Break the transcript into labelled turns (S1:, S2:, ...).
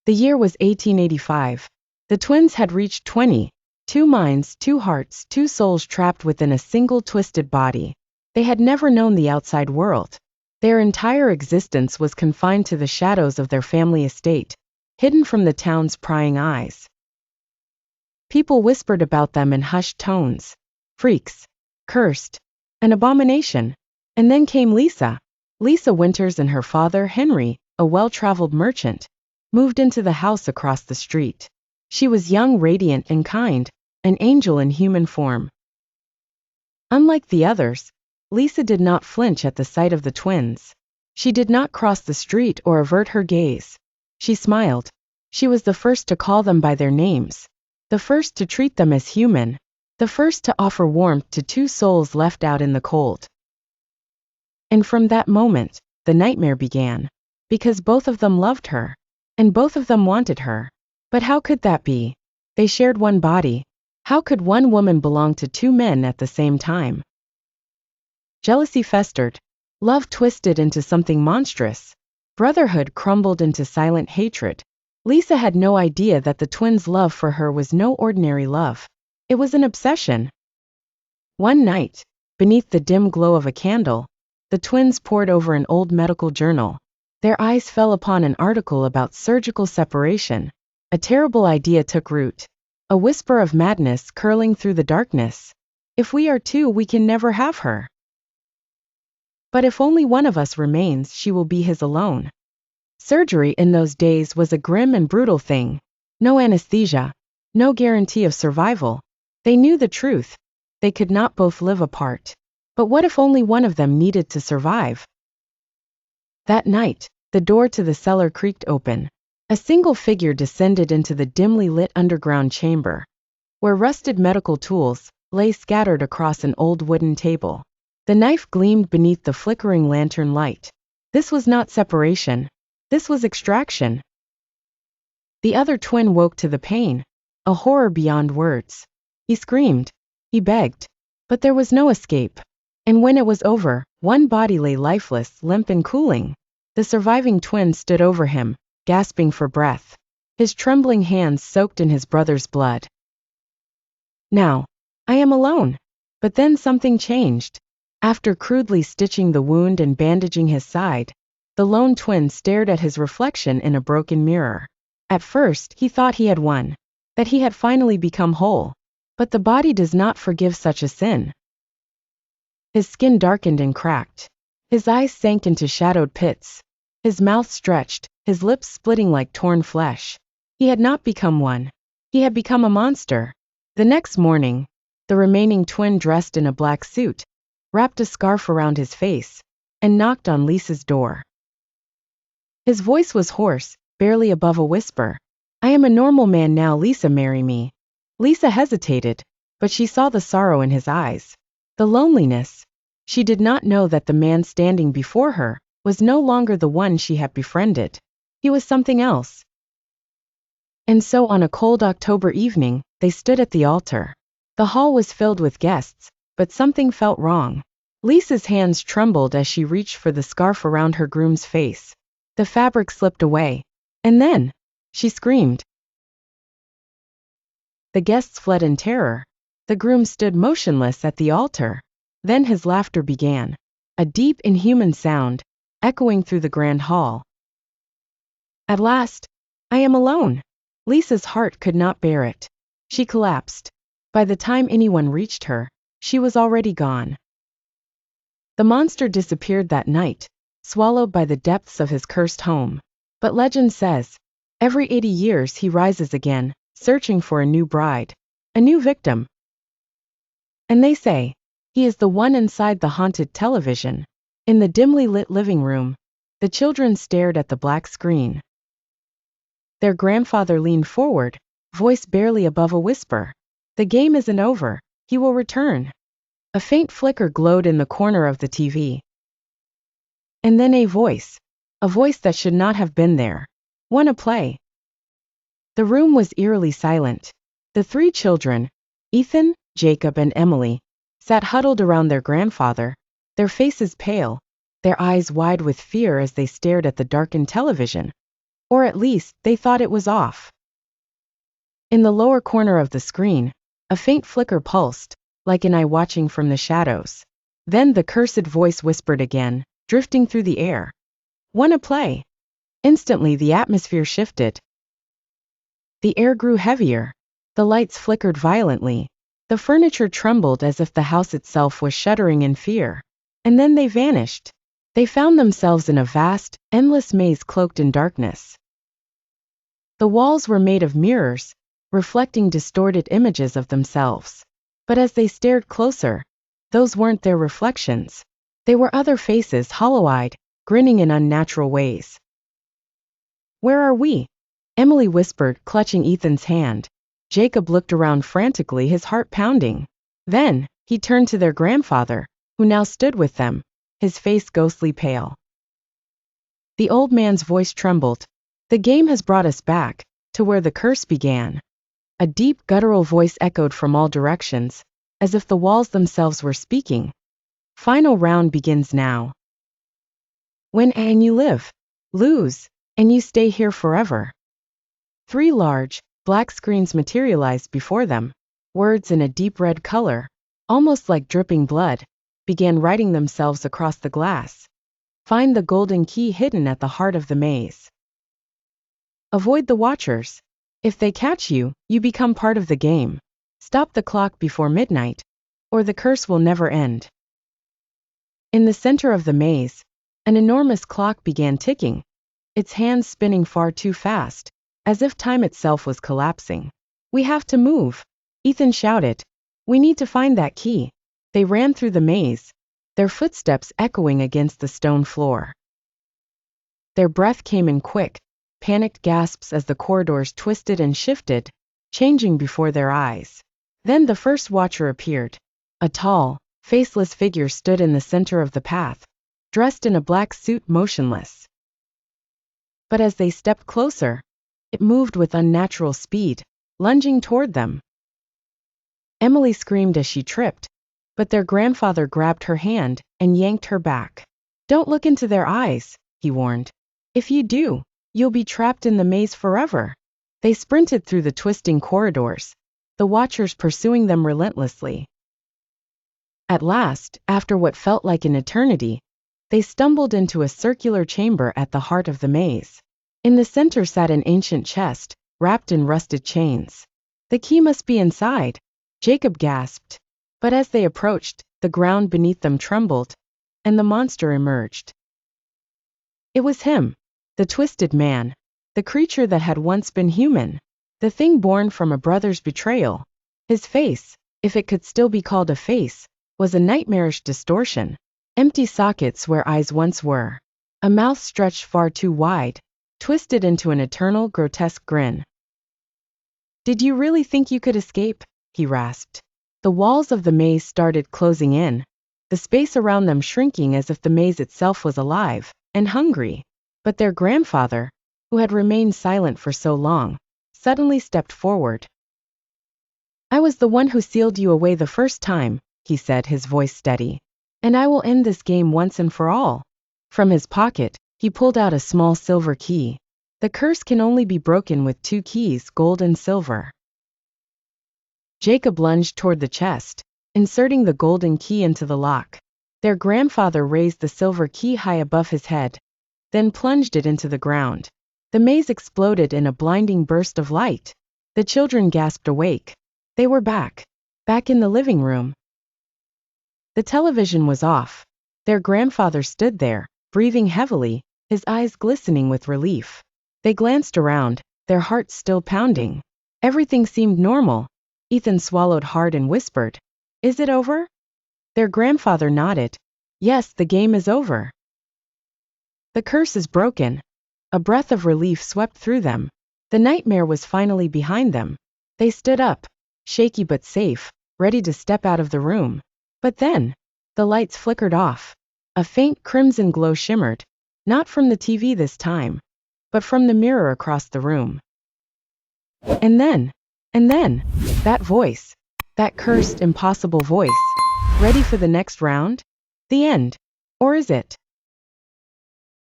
S1: The year was 1885. The twins had reached 20. 2 minds, 2 hearts, 2 souls trapped within a single twisted body. They had never known the outside world. Their entire existence was confined to the shadows of their family estate, hidden from the town's prying eyes. People whispered about them in hushed tones. Freaks. Cursed. An abomination. And then came Lisa. Lisa Winters and her father, Henry, a well-traveled merchant, moved into the house across the street. She was young, radiant, and kind, an angel in human form. Unlike the others, Lisa did not flinch at the sight of the twins. She did not cross the street or avert her gaze. She smiled. She was the first to call them by their names, the first to treat them as human, the first to offer warmth to 2 souls left out in the cold. And from that moment, the nightmare began, because both of them loved her, and both of them wanted her. But how could that be? They shared one body. How could one woman belong to 2 men at the same time? Jealousy festered. Love twisted into something monstrous. Brotherhood crumbled into silent hatred. Lisa had no idea that the twins' love for her was no ordinary love. It was an obsession. One night, beneath the dim glow of a candle, the twins pored over an old medical journal. Their eyes fell upon an article about surgical separation. A terrible idea took root. A whisper of madness curling through the darkness. If we are 2, we can never have her. But if only one of us remains, she will be his alone. Surgery in those days was a grim and brutal thing. No anesthesia. No guarantee of survival. They knew the truth. They could not both live apart. But what if only one of them needed to survive? That night, the door to the cellar creaked open. A single figure descended into the dimly lit underground chamber, where rusted medical tools lay scattered across an old wooden table. The knife gleamed beneath the flickering lantern light. This was not separation. This was extraction. The other twin woke to the pain, a horror beyond words. He screamed. He begged. But there was no escape. And when it was over, one body lay lifeless, limp and cooling. The surviving twin stood over him, gasping for breath, his trembling hands soaked in his brother's blood. Now, I am alone. But then something changed. After crudely stitching the wound and bandaging his side, the lone twin stared at his reflection in a broken mirror. At first, he thought he had won, that he had finally become whole. But the body does not forgive such a sin. His skin darkened and cracked. His eyes sank into shadowed pits. His mouth stretched, his lips splitting like torn flesh. He had not become one. He had become a monster. The next morning, the remaining twin, dressed in a black suit, wrapped a scarf around his face, and knocked on Lisa's door. His voice was hoarse, barely above a whisper. I am a normal man now, Lisa, marry me. Lisa hesitated, but she saw the sorrow in his eyes. The loneliness. She did not know that the man standing before her was no longer the one she had befriended. He was something else. And so on a cold October evening, they stood at the altar. The hall was filled with guests, but something felt wrong. Lisa's hands trembled as she reached for the scarf around her groom's face. The fabric slipped away. And then, she screamed. The guests fled in terror. The groom stood motionless at the altar. Then his laughter began. A deep, inhuman sound, echoing through the grand hall. At last, I am alone. Lisa's heart could not bear it. She collapsed. By the time anyone reached her, she was already gone. The monster disappeared that night, swallowed by the depths of his cursed home. But legend says, every 80 years he rises again, searching for a new bride, a new victim. And they say, he is the one inside the haunted television. In the dimly lit living room, the children stared at the black screen. Their grandfather leaned forward, voice barely above a whisper. The game isn't over, he will return. A faint flicker glowed in the corner of the TV. And then a voice that should not have been there. Wanna play? The room was eerily silent. The 3 children, Ethan, Jacob, and Emily, sat huddled around their grandfather, their faces pale, their eyes wide with fear as they stared at the darkened television. Or at least, they thought it was off. In the lower corner of the screen, a faint flicker pulsed, like an eye watching from the shadows. Then the cursed voice whispered again, drifting through the air. "Wanna play?" Instantly the atmosphere shifted. The air grew heavier. The lights flickered violently. The furniture trembled as if the house itself was shuddering in fear. And then they vanished. They found themselves in a vast, endless maze cloaked in darkness. The walls were made of mirrors, reflecting distorted images of themselves. But as they stared closer, those weren't their reflections. They were other faces, hollow-eyed, grinning in unnatural ways. "Where are we?" Emily whispered, clutching Ethan's hand. Jacob looked around frantically, his heart pounding. Then, he turned to their grandfather, who now stood with them, his face ghostly pale. The old man's voice trembled. "The game has brought us back, to where the curse began." A deep, guttural voice echoed from all directions, as if the walls themselves were speaking. "Final round begins now. Win and you live. Lose, and you stay here forever." 3 large, black screens materialized before them. Words in a deep red color, almost like dripping blood, began writing themselves across the glass. "Find the golden key hidden at the heart of the maze. Avoid the watchers. If they catch you, you become part of the game. Stop the clock before midnight, or the curse will never end." In the center of the maze, an enormous clock began ticking, its hands spinning far too fast, as if time itself was collapsing. "We have to move," Ethan shouted. "We need to find that key." They ran through the maze, their footsteps echoing against the stone floor. Their breath came in quick, panicked gasps as the corridors twisted and shifted, changing before their eyes. Then the first watcher appeared. A tall, faceless figure stood in the center of the path, dressed in a black suit, motionless. But as they stepped closer, it moved with unnatural speed, lunging toward them. Emily screamed as she tripped, but their grandfather grabbed her hand and yanked her back. "Don't look into their eyes," he warned. "If you do, you'll be trapped in the maze forever." They sprinted through the twisting corridors, the watchers pursuing them relentlessly. At last, after what felt like an eternity, they stumbled into a circular chamber at the heart of the maze. In the center sat an ancient chest, wrapped in rusted chains. "The key must be inside," Jacob gasped. But as they approached, the ground beneath them trembled, and the monster emerged. It was him, the twisted man, the creature that had once been human, the thing born from a brother's betrayal. His face, if it could still be called a face, was a nightmarish distortion, empty sockets where eyes once were, a mouth stretched far too wide, twisted into an eternal, grotesque grin. "Did you really think you could escape?" he rasped. The walls of the maze started closing in, the space around them shrinking as if the maze itself was alive and hungry. But their grandfather, who had remained silent for so long, suddenly stepped forward. "I was the one who sealed you away the first time," he said, his voice steady. "And I will end this game once and for all." From his pocket, he pulled out a small silver key. "The curse can only be broken with 2 keys, gold and silver." Jacob lunged toward the chest, inserting the golden key into the lock. Their grandfather raised the silver key high above his head, then plunged it into the ground. The maze exploded in a blinding burst of light. The children gasped awake. They were back in the living room. The television was off. Their grandfather stood there, breathing heavily, his eyes glistening with relief. They glanced around, their hearts still pounding. Everything seemed normal. Ethan swallowed hard and whispered, "Is it over?" Their grandfather nodded. "Yes, the game is over. The curse is broken." A breath of relief swept through them. The nightmare was finally behind them. They stood up, shaky but safe, ready to step out of the room. But then, the lights flickered off. A faint crimson glow shimmered, not from the TV this time, but from the mirror across the room. And then, that voice, that cursed, impossible voice. "Ready for the next round? The end. Or is it?"